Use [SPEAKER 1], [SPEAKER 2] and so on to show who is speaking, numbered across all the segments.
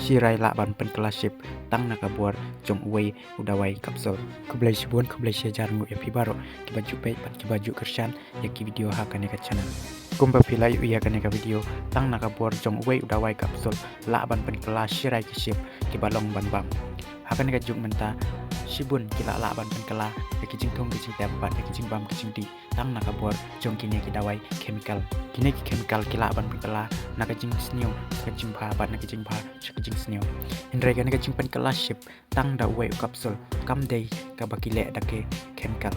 [SPEAKER 1] Sirai la ban pen kelasip tang nakabuar jong uwei udawai kapsul. Kublai sibun kublai sejar ngu epi baro ki baju pei pan ki baju kersan ya ki video ha kaneka channel. Kumba pilai uya kaneka video tang nakabuar jong uwei udawai kapsul la ban pen kelas sirai kisip ki balong ban bam. Ha kaneka juk menta sibun kila la ban pen kela ya ki jingtong ki jing tempat ya ki jing bam ki jing di tang nakabuar jong kini ki dawai chemical. Kini ki chemical kila ban pen kela naka jing snew ka jing pha bat naka jing pha shaka jing snew indrai ka naka jing pen kelasip tang da uwei kapsul kam dei ka bakile dake chemical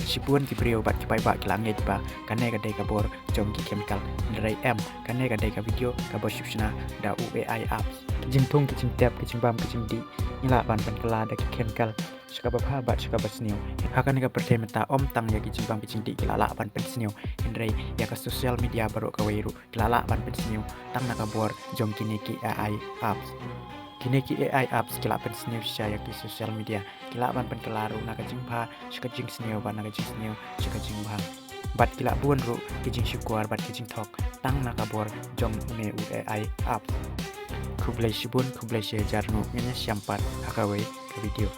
[SPEAKER 1] sipun ki brio bat ki pai ba ki lange ba kane ka dei ka bor jong ki chemical indrai em kane ka dei ka video ka bo shipshna da uai apps jing thong ki jing tap ki jing bam ki jing di ila ban pen kela da ki chemical shaka ba pha bat shaka ba snew hakan ka pertemeta om tang ya ki jing bam ki jing di kila la ban pen snew indrai ya ka sosial media baru ka weiru kila la ban pen snew tang naka bor jong kini ki AI apps kini ki AI apps kila pen snew ya ki sosial media kila ban pen kelaru naka jing pha shaka jing snew ban naka jing snew shaka jing bha bat kila buan ru ki jing syukur bat ki jing thok tang naka bor jong ne AI apps kublai sibun kublai sejar nu ngenya siampat hakawai ke video